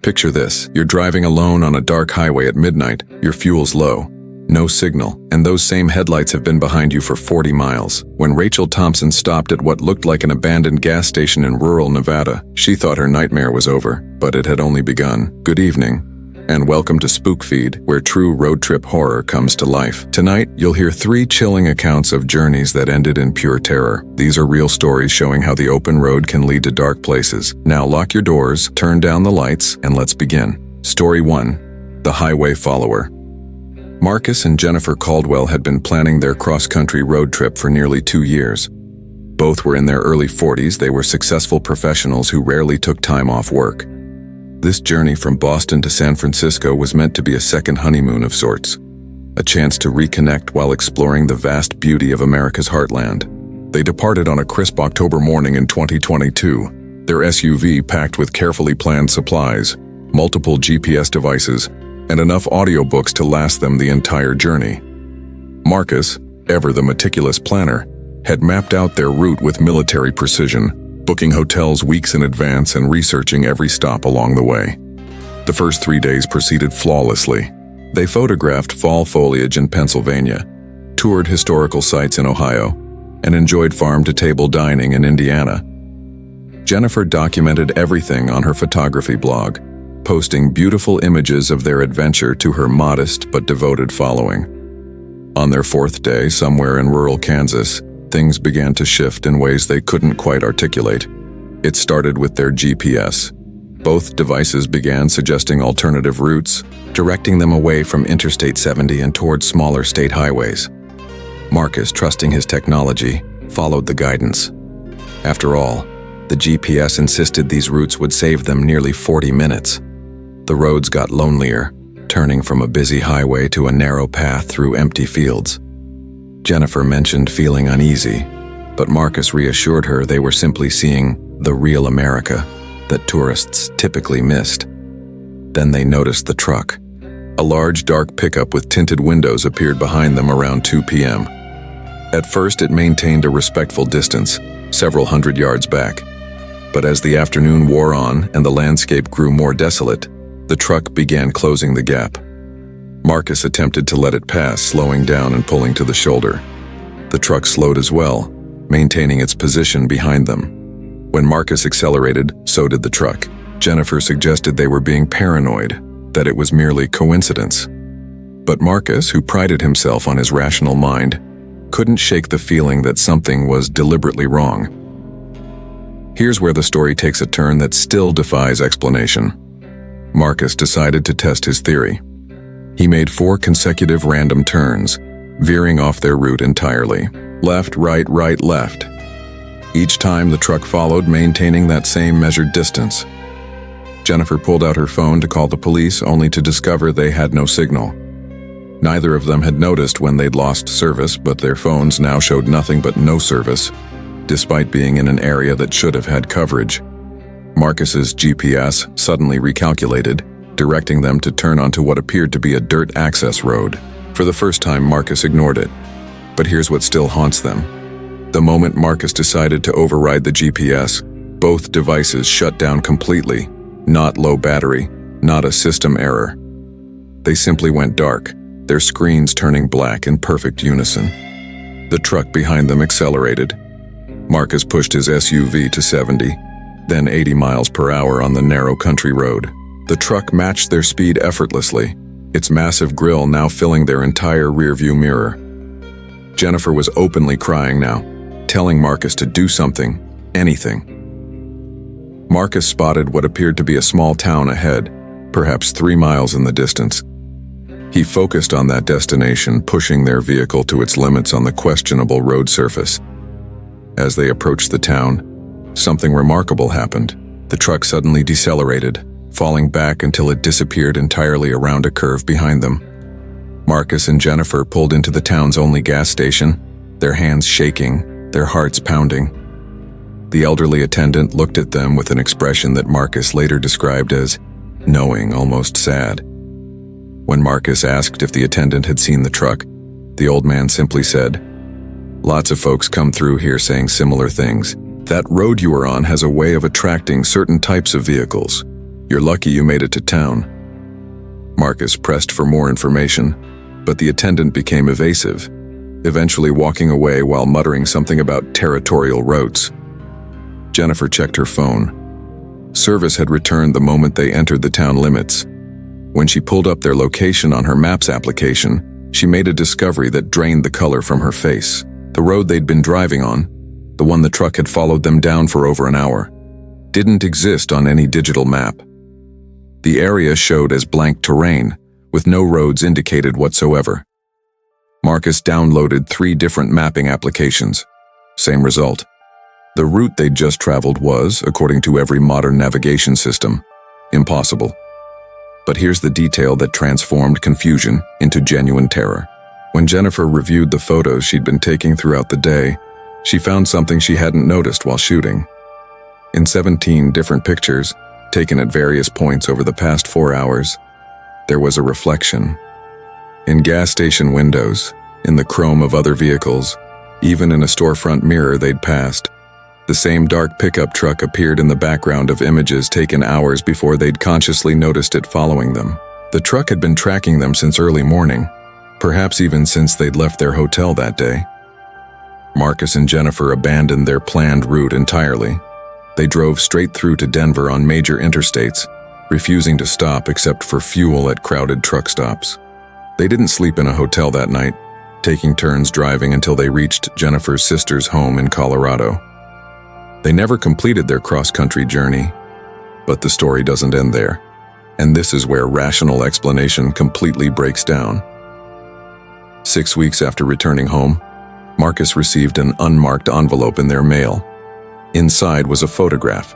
Picture this, you're driving alone on a dark highway at midnight, your fuel's low, no signal, and those same headlights have been behind you for 40 miles. When Rachel Thompson stopped at what looked like an abandoned gas station in rural Nevada, she thought her nightmare was over, but it had only begun. Good evening, and welcome to Spook Feed, where true road trip horror comes to life. Tonight, you'll hear 3 chilling accounts of journeys that ended in pure terror. These are real stories showing how the open road can lead to dark places. Now lock your doors, turn down the lights, and let's begin. Story 1. The Highway Follower. Marcus and Jennifer Caldwell had been planning their cross-country road trip for nearly 2 years. Both were in their early 40s. They were successful professionals who rarely took time off work. This journey from Boston to San Francisco was meant to be a second honeymoon of sorts, a chance to reconnect while exploring the vast beauty of America's heartland. They departed on a crisp October morning in 2022, their SUV packed with carefully planned supplies, multiple GPS devices, and enough audiobooks to last them the entire journey. Marcus, ever the meticulous planner, had mapped out their route with military precision, booking hotels weeks in advance and researching every stop along the way. The first 3 days proceeded flawlessly. They photographed fall foliage in Pennsylvania, toured historical sites in Ohio, and enjoyed farm-to-table dining in Indiana. Jennifer documented everything on her photography blog, posting beautiful images of their adventure to her modest but devoted following. On their 4th day, somewhere in rural Kansas, things began to shift in ways they couldn't quite articulate. It started with their GPS. Both devices began suggesting alternative routes, directing them away from Interstate 70 and towards smaller state highways. Marcus, trusting his technology, followed the guidance. After all, the GPS insisted these routes would save them nearly 40 minutes. The roads got lonelier, turning from a busy highway to a narrow path through empty fields. Jennifer mentioned feeling uneasy, but Marcus reassured her they were simply seeing the real America that tourists typically missed. Then they noticed the truck. A large dark pickup with tinted windows appeared behind them around 2 p.m. At first it maintained a respectful distance, several hundred yards back. But as the afternoon wore on and the landscape grew more desolate, the truck began closing the gap. Marcus attempted to let it pass, slowing down and pulling to the shoulder. The truck slowed as well, maintaining its position behind them. When Marcus accelerated, so did the truck. Jennifer suggested they were being paranoid, that it was merely coincidence. But Marcus, who prided himself on his rational mind, couldn't shake the feeling that something was deliberately wrong. Here's where the story takes a turn that still defies explanation. Marcus decided to test his theory. He made 4 consecutive random turns, veering off their route entirely. Left, right, right, left. Each time the truck followed, maintaining that same measured distance. Jennifer pulled out her phone to call the police, only to discover they had no signal. Neither of them had noticed when they'd lost service, but their phones now showed nothing but no service, despite being in an area that should have had coverage. Marcus's GPS suddenly recalculated, directing them to turn onto what appeared to be a dirt access road. For the first time, Marcus ignored it. But here's what still haunts them. The moment Marcus decided to override the GPS, both devices shut down completely. Not low battery, not a system error. They simply went dark, their screens turning black in perfect unison. The truck behind them accelerated. Marcus pushed his SUV to 70, then 80 miles per hour on the narrow country road. The truck matched their speed effortlessly, its massive grille now filling their entire rearview mirror. Jennifer was openly crying now, telling Marcus to do something, anything. Marcus spotted what appeared to be a small town ahead, perhaps 3 miles in the distance. He focused on that destination, pushing their vehicle to its limits on the questionable road surface. As they approached the town, something remarkable happened. The truck suddenly decelerated, falling back until it disappeared entirely around a curve behind them. Marcus and Jennifer pulled into the town's only gas station, their hands shaking, their hearts pounding. The elderly attendant looked at them with an expression that Marcus later described as knowing, almost sad. When Marcus asked if the attendant had seen the truck, the old man simply said, "Lots of folks come through here saying similar things. That road you are on has a way of attracting certain types of vehicles. "You're lucky you made it to town." Marcus pressed for more information, but the attendant became evasive, eventually walking away while muttering something about territorial roads. Jennifer checked her phone. Service had returned the moment they entered the town limits. When she pulled up their location on her Maps application, she made a discovery that drained the color from her face. The road they'd been driving on, the one the truck had followed them down for over an hour, didn't exist on any digital map. The area showed as blank terrain, with no roads indicated whatsoever. Marcus downloaded 3 different mapping applications. Same result. The route they'd just traveled was, according to every modern navigation system, impossible. But here's the detail that transformed confusion into genuine terror. When Jennifer reviewed the photos she'd been taking throughout the day, she found something she hadn't noticed while shooting. In 17 different pictures, taken at various points over the past 4 hours, there was a reflection. In gas station windows, in the chrome of other vehicles, even in a storefront mirror they'd passed, the same dark pickup truck appeared in the background of images taken hours before they'd consciously noticed it following them. The truck had been tracking them since early morning, perhaps even since they'd left their hotel that day. Marcus and Jennifer abandoned their planned route entirely. They drove straight through to Denver on major interstates, refusing to stop except for fuel at crowded truck stops. They didn't sleep in a hotel that night, taking turns driving until they reached Jennifer's sister's home in Colorado. They never completed their cross-country journey, but the story doesn't end there, and this is where rational explanation completely breaks down. 6 weeks after returning home, Marcus received an unmarked envelope in their mail. Inside was a photograph,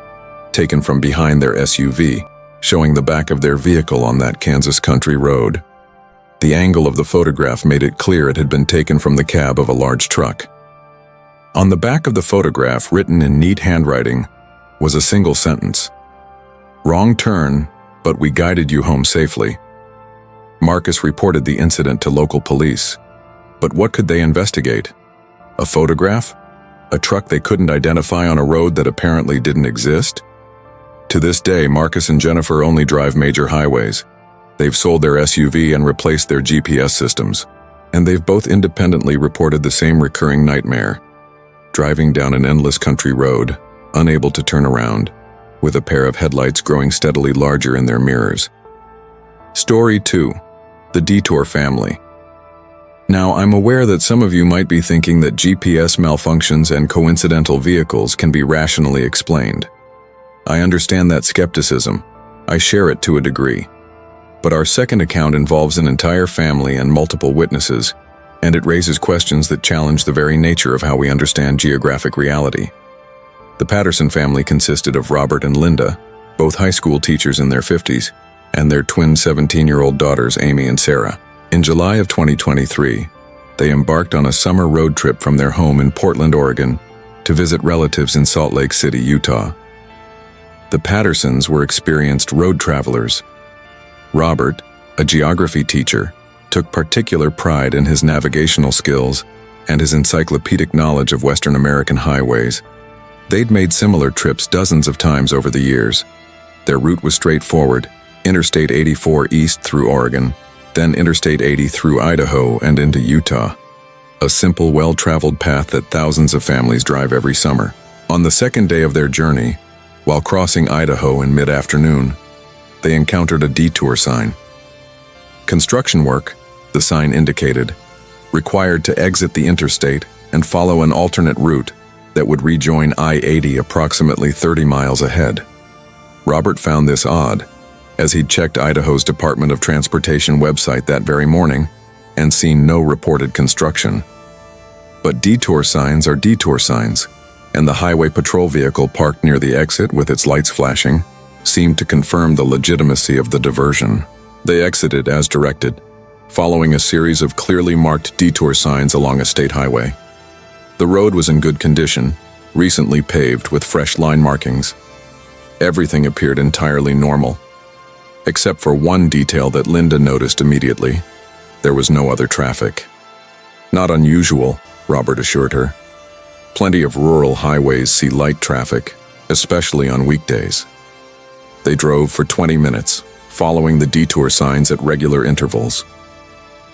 taken from behind their SUV, showing the back of their vehicle on that Kansas country road. The angle of the photograph made it clear it had been taken from the cab of a large truck. On the back of the photograph, written in neat handwriting, was a single sentence. "Wrong turn, but we guided you home safely." Marcus reported the incident to local police. But what could they investigate? A photograph? A truck they couldn't identify on a road that apparently didn't exist? To this day, Marcus and Jennifer only drive major highways. They've sold their SUV and replaced their GPS systems. And they've both independently reported the same recurring nightmare: driving down an endless country road, unable to turn around, with a pair of headlights growing steadily larger in their mirrors. Story 2. The Detour Family. Now, I'm aware that some of you might be thinking that GPS malfunctions and coincidental vehicles can be rationally explained. I understand that skepticism. I share it to a degree. But our second account involves an entire family and multiple witnesses, and it raises questions that challenge the very nature of how we understand geographic reality. The Patterson family consisted of Robert and Linda, both high school teachers in their 50s, and their twin 17-year-old daughters Amy and Sarah. In July of 2023, they embarked on a summer road trip from their home in Portland, Oregon, to visit relatives in Salt Lake City, Utah. The Pattersons were experienced road travelers. Robert, a geography teacher, took particular pride in his navigational skills and his encyclopedic knowledge of Western American highways. They'd made similar trips dozens of times over the years. Their route was straightforward: Interstate 84 east through Oregon, then Interstate 80 through Idaho and into Utah. A simple, well-traveled path that thousands of families drive every summer. On the second day of their journey, while crossing Idaho in mid-afternoon, they encountered a detour sign. Construction work, the sign indicated, required to exit the interstate and follow an alternate route that would rejoin I-80 approximately 30 miles ahead. Robert found this odd, as he'd checked Idaho's Department of Transportation website that very morning and seen no reported construction. But detour signs are detour signs, and the highway patrol vehicle parked near the exit with its lights flashing seemed to confirm the legitimacy of the diversion. They exited as directed, following a series of clearly marked detour signs along a state highway. The road was in good condition, recently paved with fresh line markings. Everything appeared entirely normal, except for one detail that Linda noticed immediately. There was no other traffic. Not unusual, Robert assured her. Plenty of rural highways see light traffic, especially on weekdays. They drove for 20 minutes, following the detour signs at regular intervals.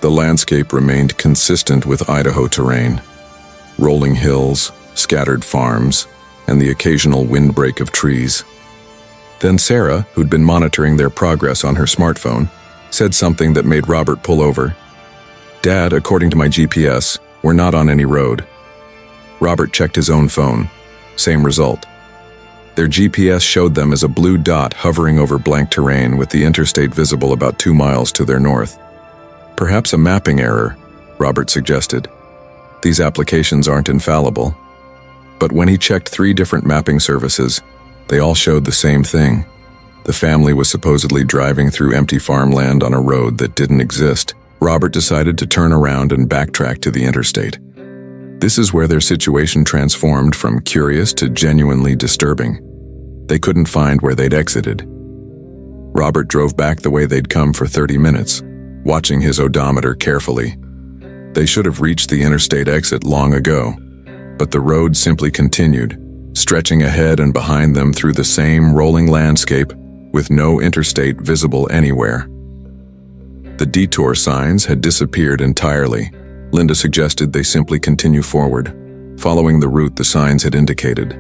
The landscape remained consistent with Idaho terrain. Rolling hills, scattered farms, and the occasional windbreak of trees. Then Sarah, who'd been monitoring their progress on her smartphone, said something that made Robert pull over. "Dad, according to my GPS, we're not on any road." Robert checked his own phone. Same result. Their GPS showed them as a blue dot hovering over blank terrain with the interstate visible about 2 miles to their north. "Perhaps a mapping error," Robert suggested. "These applications aren't infallible." But when he checked 3 different mapping services, they all showed the same thing. The family was supposedly driving through empty farmland on a road that didn't exist. Robert decided to turn around and backtrack to the interstate. This is where their situation transformed from curious to genuinely disturbing. They couldn't find where they'd exited. Robert drove back the way they'd come for 30 minutes, watching his odometer carefully. They should have reached the interstate exit long ago, but the road simply continued, stretching ahead and behind them through the same rolling landscape with no interstate visible anywhere. The detour signs had disappeared entirely. Linda suggested they simply continue forward, following the route the signs had indicated.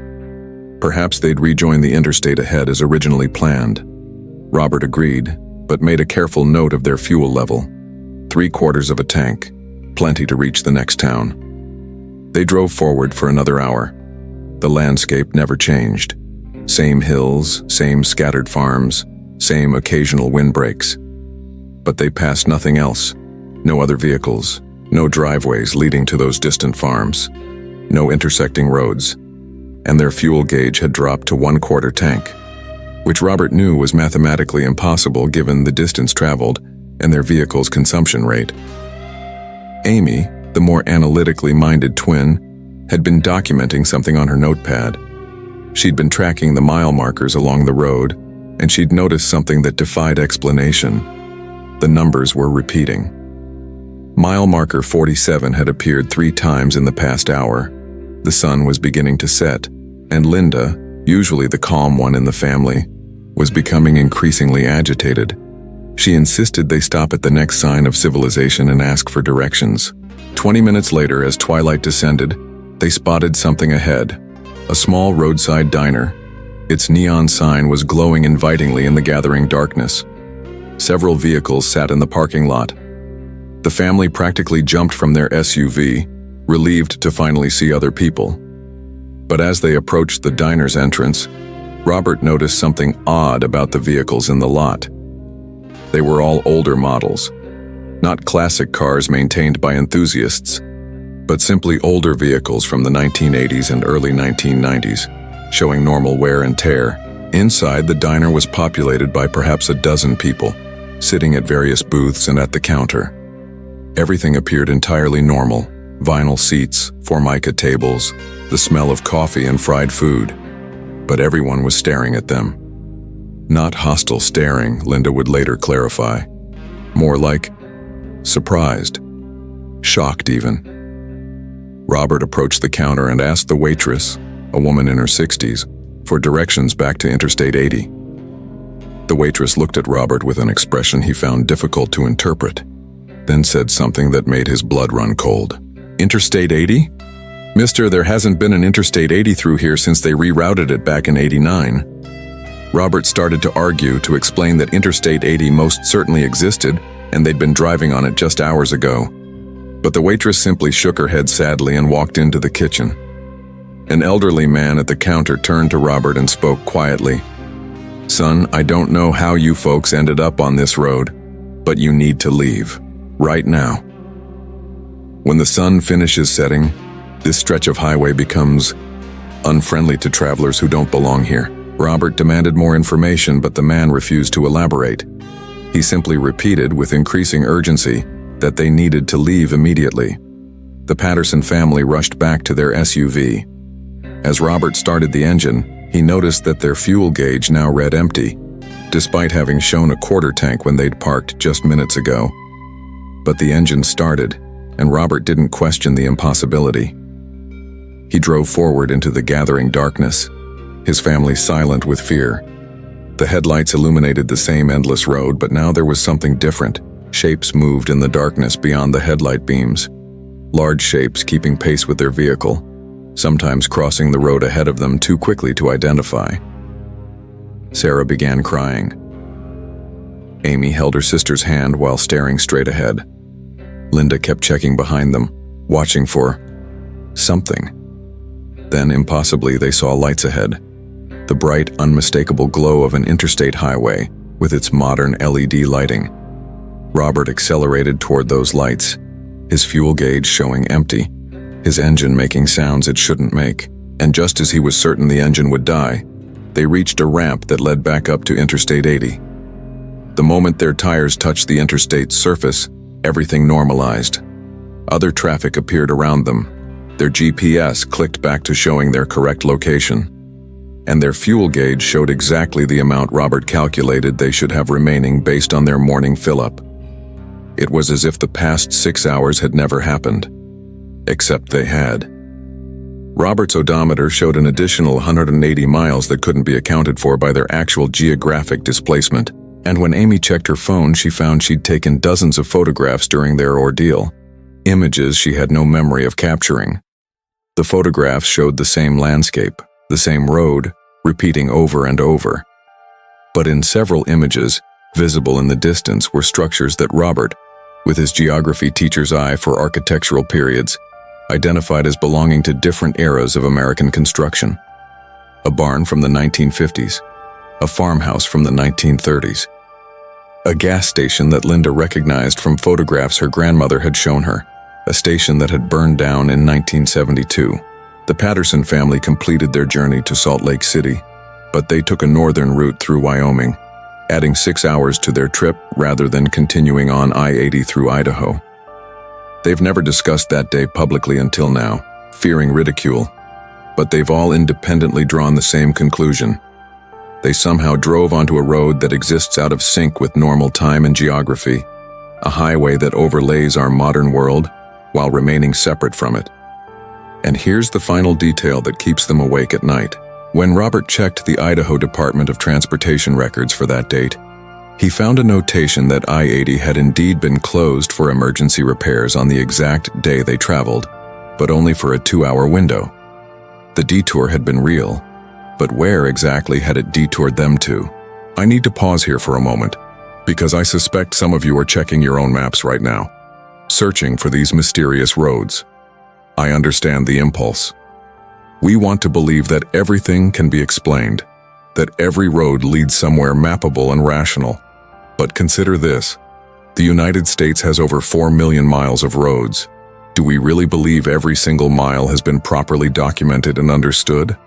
Perhaps they'd rejoin the interstate ahead as originally planned. Robert agreed, but made a careful note of their fuel level. 3/4 of a tank, plenty to reach the next town. They drove forward for another hour. The landscape never changed. Same hills, same scattered farms, same occasional windbreaks. But they passed nothing else. No other vehicles, no driveways leading to those distant farms, no intersecting roads. And their fuel gauge had dropped to 1/4 tank, which Robert knew was mathematically impossible given the distance traveled and their vehicle's consumption rate. Amy, the more analytically minded twin, had been documenting something on her notepad. She'd been tracking the mile markers along the road, and she'd noticed something that defied explanation. The numbers were repeating. Mile marker 47 had appeared 3 times in the past hour. The sun was beginning to set, and Linda, usually the calm one in the family, was becoming increasingly agitated. She insisted they stop at the next sign of civilization and ask for directions. 20 minutes later, as twilight descended, they spotted something ahead, a small roadside diner. Its neon sign was glowing invitingly in the gathering darkness. Several vehicles sat in the parking lot. The family practically jumped from their SUV, relieved to finally see other people. But as they approached the diner's entrance, Robert noticed something odd about the vehicles in the lot. They were all older models, not classic cars maintained by enthusiasts, but simply older vehicles from the 1980s and early 1990s, showing normal wear and tear. Inside, the diner was populated by perhaps a dozen people, sitting at various booths and at the counter. Everything appeared entirely normal: vinyl seats, formica tables, the smell of coffee and fried food. But everyone was staring at them. Not hostile staring, Linda would later clarify. More like surprised, shocked even. Robert approached the counter and asked the waitress, a woman in her 60s, for directions back to Interstate 80. The waitress looked at Robert with an expression he found difficult to interpret, then said something that made his blood run cold. "Interstate 80? Mister, there hasn't been an Interstate 80 through here since they rerouted it back in '89. Robert started to argue to explain that Interstate 80 most certainly existed and they'd been driving on it just hours ago. But the waitress simply shook her head sadly and walked into the kitchen. An elderly man at the counter turned to Robert and spoke quietly. "Son, I don't know how you folks ended up on this road, but you need to leave. Right now." When the sun finishes setting, this stretch of highway becomes unfriendly to travelers who don't belong here. Robert demanded more information, but the man refused to elaborate. He simply repeated with increasing urgency that they needed to leave immediately. The Patterson family rushed back to their SUV. As Robert started the engine, he noticed that their fuel gauge now read empty, despite having shown a 1/4 tank when they'd parked just minutes ago. But the engine started, and Robert didn't question the impossibility. He drove forward into the gathering darkness, his family silent with fear. The headlights illuminated the same endless road, but now there was something different. Shapes moved in the darkness beyond the headlight beams. Large shapes keeping pace with their vehicle, sometimes crossing the road ahead of them too quickly to identify. Sarah began crying. Amy held her sister's hand while staring straight ahead. Linda kept checking behind them, watching for something. Then, impossibly, they saw lights ahead. The bright, unmistakable glow of an interstate highway with its modern LED lighting. Robert accelerated toward those lights, his fuel gauge showing empty, his engine making sounds it shouldn't make. And just as he was certain the engine would die, they reached a ramp that led back up to Interstate 80. The moment their tires touched the interstate's surface, everything normalized. Other traffic appeared around them. Their GPS clicked back to showing their correct location. And their fuel gauge showed exactly the amount Robert calculated they should have remaining based on their morning fill-up. It was as if the past 6 hours had never happened. Except they had. Robert's odometer showed an additional 180 miles that couldn't be accounted for by their actual geographic displacement. And when Amy checked her phone, she found she'd taken dozens of photographs during their ordeal. Images she had no memory of capturing. The photographs showed the same landscape, the same road, repeating over and over. But in several images, visible in the distance were structures that Robert, with his geography teacher's eye for architectural periods, identified as belonging to different eras of American construction. A barn from the 1950s, a farmhouse from the 1930s, a gas station that Linda recognized from photographs her grandmother had shown her, a station that had burned down in 1972. The Patterson family completed their journey to Salt Lake City, but they took a northern route through Wyoming, adding 6 hours to their trip rather than continuing on I-80 through Idaho. They've never discussed that day publicly until now, fearing ridicule, but they've all independently drawn the same conclusion. They somehow drove onto a road that exists out of sync with normal time and geography, a highway that overlays our modern world while remaining separate from it. And here's the final detail that keeps them awake at night. When Robert checked the Idaho Department of Transportation records for that date, he found a notation that I-80 had indeed been closed for emergency repairs on the exact day they traveled, but only for a 2-hour window. The detour had been real, but where exactly had it detoured them to? I need to pause here for a moment, because I suspect some of you are checking your own maps right now, searching for these mysterious roads. I understand the impulse. We want to believe that everything can be explained, that every road leads somewhere mappable and rational. But consider this. The United States has over 4 million miles of roads. Do we really believe every single mile has been properly documented and understood?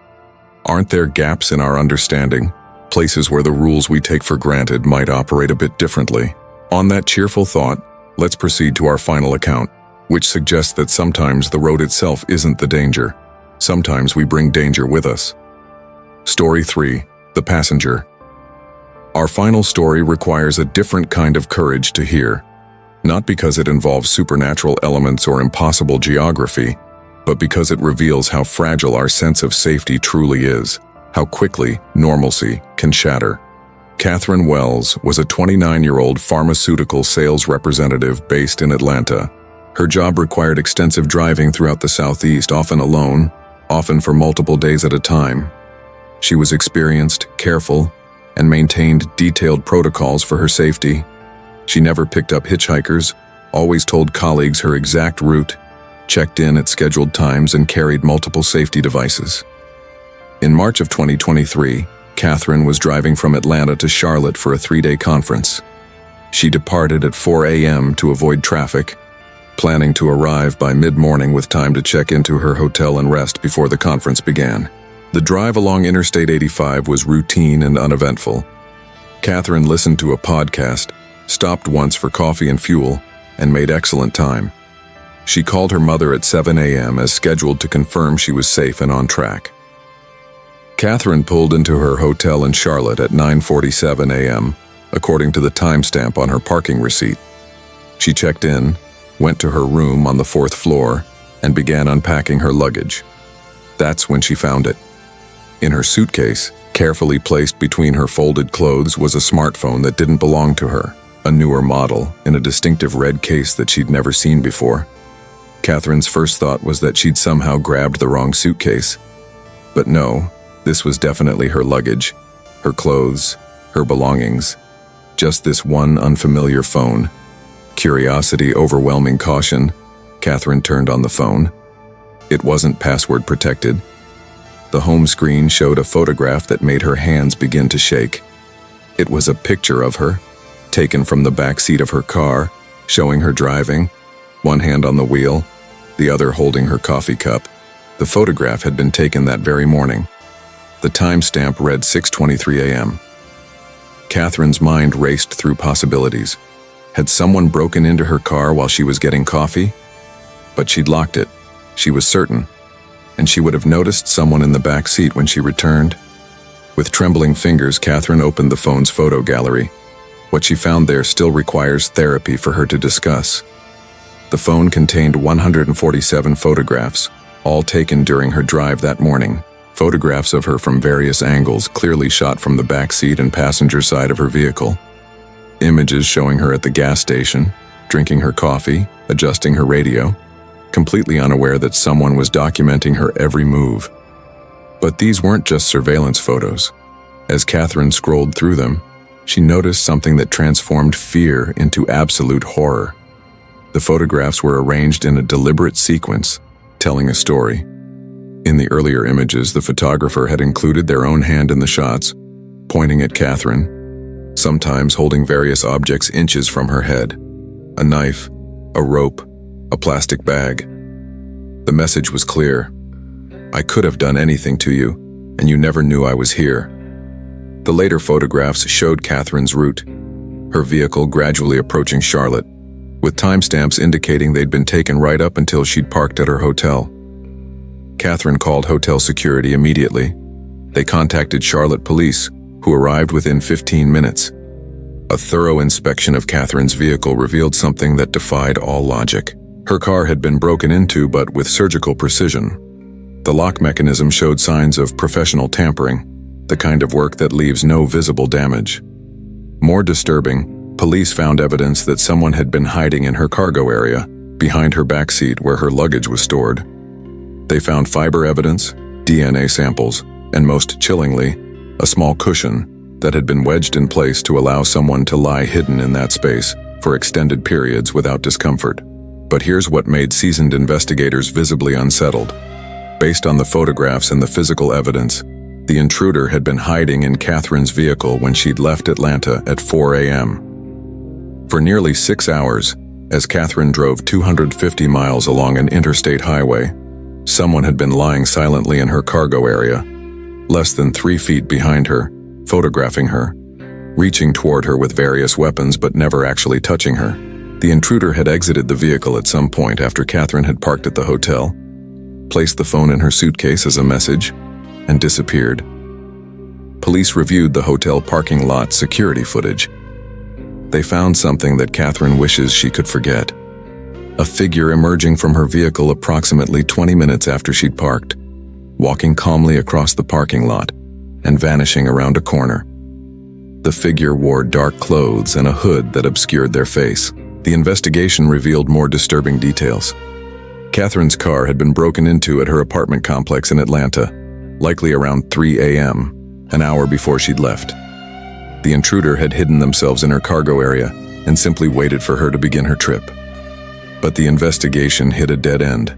Aren't there gaps in our understanding, places where the rules we take for granted might operate a bit differently? On that cheerful thought, let's proceed to our final account, which suggests that sometimes the road itself isn't the danger. Sometimes we bring danger with us. Story 3. The Passenger. Our final story requires a different kind of courage to hear, not because it involves supernatural elements or impossible geography, but because it reveals how fragile our sense of safety truly is, how quickly normalcy can shatter. Catherine Wells was a 29-year-old pharmaceutical sales representative based in Atlanta. Her job required extensive driving throughout the Southeast, often alone, often for multiple days at a time. She was experienced, careful, and maintained detailed protocols for her safety. She never picked up hitchhikers, always told colleagues her exact route, checked in at scheduled times, and carried multiple safety devices. In March of 2023, Catherine was driving from Atlanta to Charlotte for a 3-day conference. She departed at 4 a.m. to avoid traffic, planning to arrive by mid-morning with time to check into her hotel and rest before the conference began. The drive along Interstate 85 was routine and uneventful. Catherine listened to a podcast, stopped once for coffee and fuel, and made excellent time. She called her mother at 7 a.m. as scheduled to confirm she was safe and on track. Catherine pulled into her hotel in Charlotte at 9:47 a.m., according to the timestamp on her parking receipt. She checked in, went to her room on the 4th floor, and began unpacking her luggage. That's when she found it. In her suitcase, Carefully placed between her folded clothes was a smartphone that didn't belong to her, a newer model in a distinctive red case that she'd never seen before. Catherine's first thought was that she'd somehow grabbed the wrong suitcase. But no, this was definitely her luggage, her clothes, her belongings. Just this one unfamiliar phone. Curiosity overwhelming caution, Catherine turned on the phone. It wasn't password protected. The home screen showed a photograph that made her hands begin to shake. It was a picture of her, taken from the back seat of her car, showing her driving, one hand on the wheel, the other holding her coffee cup. The photograph had been taken that very morning. The timestamp read 6:23 a.m. Catherine's mind raced through possibilities. Had someone broken into her car while she was getting coffee? But she'd locked it, she was certain, and she would have noticed someone in the back seat when she returned. With trembling fingers, Catherine opened the phone's photo gallery. What she found there still requires therapy for her to discuss. The phone contained 147 photographs, all taken during her drive that morning. Photographs of her from various angles, clearly shot from the back seat and passenger side of her vehicle. Images showing her at the gas station, drinking her coffee, adjusting her radio, completely unaware that someone was documenting her every move. But these weren't just surveillance photos. As Catherine scrolled through them, she noticed something that transformed fear into absolute horror. The photographs were arranged in a deliberate sequence, telling a story. In the earlier images, the photographer had included their own hand in the shots, pointing at Catherine, sometimes holding various objects inches from her head: a knife, a rope, a plastic bag. The message was clear. I could have done anything to you, and you never knew I was here. The later photographs showed Catherine's route, her vehicle gradually approaching Charlotte, with timestamps indicating they'd been taken right up until she'd parked at her hotel. Catherine called hotel security immediately. They contacted Charlotte police, who arrived within 15 minutes. A thorough inspection of Catherine's vehicle revealed something that defied all logic. Her car had been broken into, but with surgical precision. The lock mechanism showed signs of professional tampering, the kind of work that leaves no visible damage. More disturbing, police found evidence that someone had been hiding in her cargo area, behind her backseat where her luggage was stored. They found fiber evidence, DNA samples, and most chillingly, a small cushion that had been wedged in place to allow someone to lie hidden in that space for extended periods without discomfort. But here's what made seasoned investigators visibly unsettled. Based on the photographs and the physical evidence, the intruder had been hiding in Catherine's vehicle when she'd left Atlanta at 4 a.m. For nearly 6 hours, as Catherine drove 250 miles along an interstate highway, someone had been lying silently in her cargo area, less than 3 feet behind her, photographing her, reaching toward her with various weapons but never actually touching her. The intruder had exited the vehicle at some point after Catherine had parked at the hotel, placed the phone in her suitcase as a message, and disappeared. Police reviewed the hotel parking lot security footage. They found something that Catherine wishes she could forget. A figure emerging from her vehicle approximately 20 minutes after she'd parked, walking calmly across the parking lot and vanishing around a corner. The figure wore dark clothes and a hood that obscured their face. The investigation revealed more disturbing details. Catherine's car had been broken into at her apartment complex in Atlanta, likely around 3 a.m., an hour before she'd left. The intruder had hidden themselves in her cargo area and simply waited for her to begin her trip. But the investigation hit a dead end.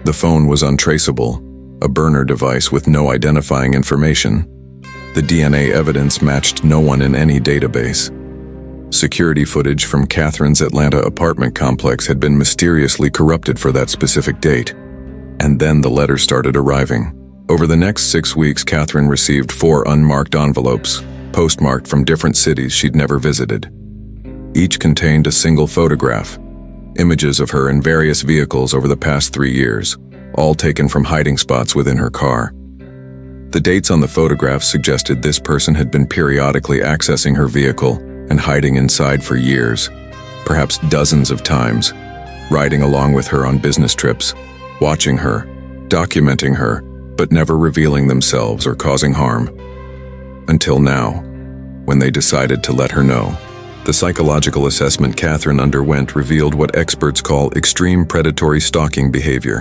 The phone was untraceable, a burner device with no identifying information. The DNA evidence matched no one in any database. Security footage from Catherine's Atlanta apartment complex had been mysteriously corrupted for that specific date. And then the letters started arriving. Over the next 6 weeks, Catherine received 4 unmarked envelopes, postmarked from different cities she'd never visited. Each contained a single photograph, images of her in various vehicles over the past 3 years, all taken from hiding spots within her car. The dates on the photographs suggested this person had been periodically accessing her vehicle and hiding inside for years, perhaps dozens of times, riding along with her on business trips, watching her, documenting her, but never revealing themselves or causing harm. Until now, when they decided to let her know. The psychological assessment Catherine underwent revealed what experts call extreme predatory stalking behavior,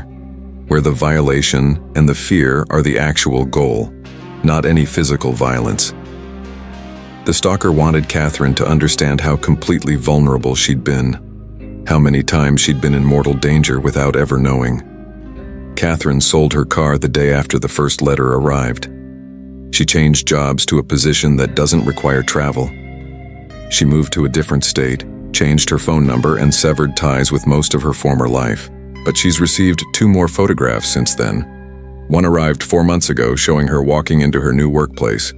where the violation and the fear are the actual goal, not any physical violence. The stalker wanted Catherine to understand how completely vulnerable she'd been, how many times she'd been in mortal danger without ever knowing. Catherine sold her car the day after the first letter arrived. She changed jobs to a position that doesn't require travel. She moved to a different state, changed her phone number, and severed ties with most of her former life. But she's received 2 more photographs since then. One arrived 4 months ago, showing her walking into her new workplace.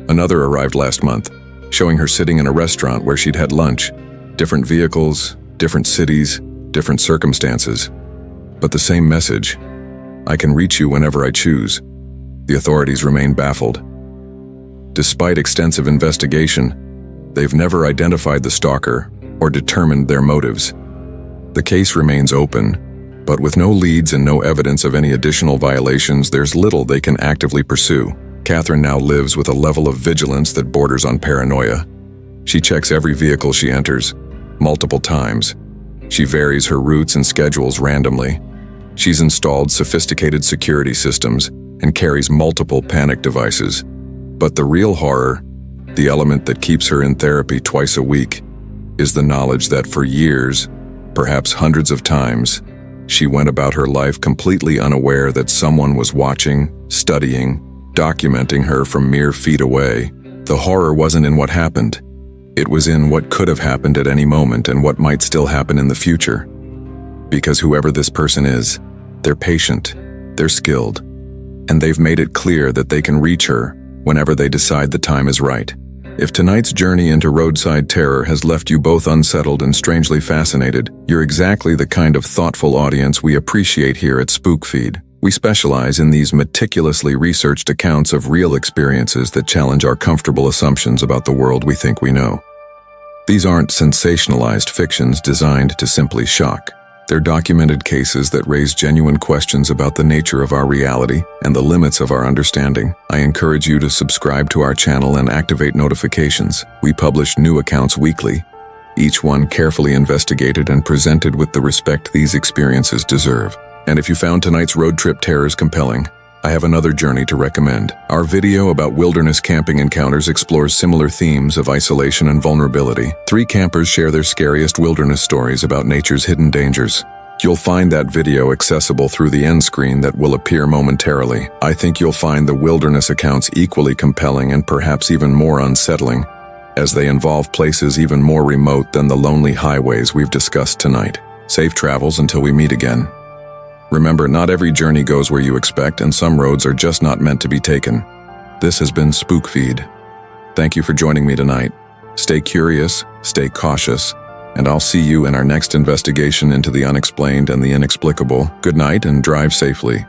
Another arrived last month, showing her sitting in a restaurant where she'd had lunch. Different vehicles, different cities, different circumstances. But the same message: I can reach you whenever I choose. The authorities remain baffled. Despite extensive investigation, they've never identified the stalker or determined their motives. The case remains open, but with no leads and no evidence of any additional violations, there's little they can actively pursue. Catherine now lives with a level of vigilance that borders on paranoia. She checks every vehicle she enters, multiple times. She varies her routes and schedules randomly. She's installed sophisticated security systems and carries multiple panic devices. But the real horror, the element that keeps her in therapy twice a week, is the knowledge that for years, perhaps hundreds of times, she went about her life completely unaware that someone was watching, studying, documenting her from mere feet away. The horror wasn't in what happened. It was in what could have happened at any moment and what might still happen in the future. Because whoever this person is, they're patient, they're skilled, and they've made it clear that they can reach her whenever they decide the time is right. If tonight's journey into roadside terror has left you both unsettled and strangely fascinated, you're exactly the kind of thoughtful audience we appreciate here at SpookFeed. We specialize in these meticulously researched accounts of real experiences that challenge our comfortable assumptions about the world we think we know. These aren't sensationalized fictions designed to simply shock. They're documented cases that raise genuine questions about the nature of our reality and the limits of our understanding. I encourage you to subscribe to our channel and activate notifications. We publish new accounts weekly, each one carefully investigated and presented with the respect these experiences deserve. And if you found tonight's road trip terrors compelling, I have another journey to recommend. Our video about wilderness camping encounters explores similar themes of isolation and vulnerability. 3 campers share their scariest wilderness stories about nature's hidden dangers. You'll find that video accessible through the end screen that will appear momentarily. I think you'll find the wilderness accounts equally compelling and perhaps even more unsettling, as they involve places even more remote than the lonely highways we've discussed tonight. Safe travels until we meet again. Remember, not every journey goes where you expect, and some roads are just not meant to be taken. This has been SpookFeed. Thank you for joining me tonight. Stay curious, stay cautious, and I'll see you in our next investigation into the unexplained and the inexplicable. Good night and drive safely.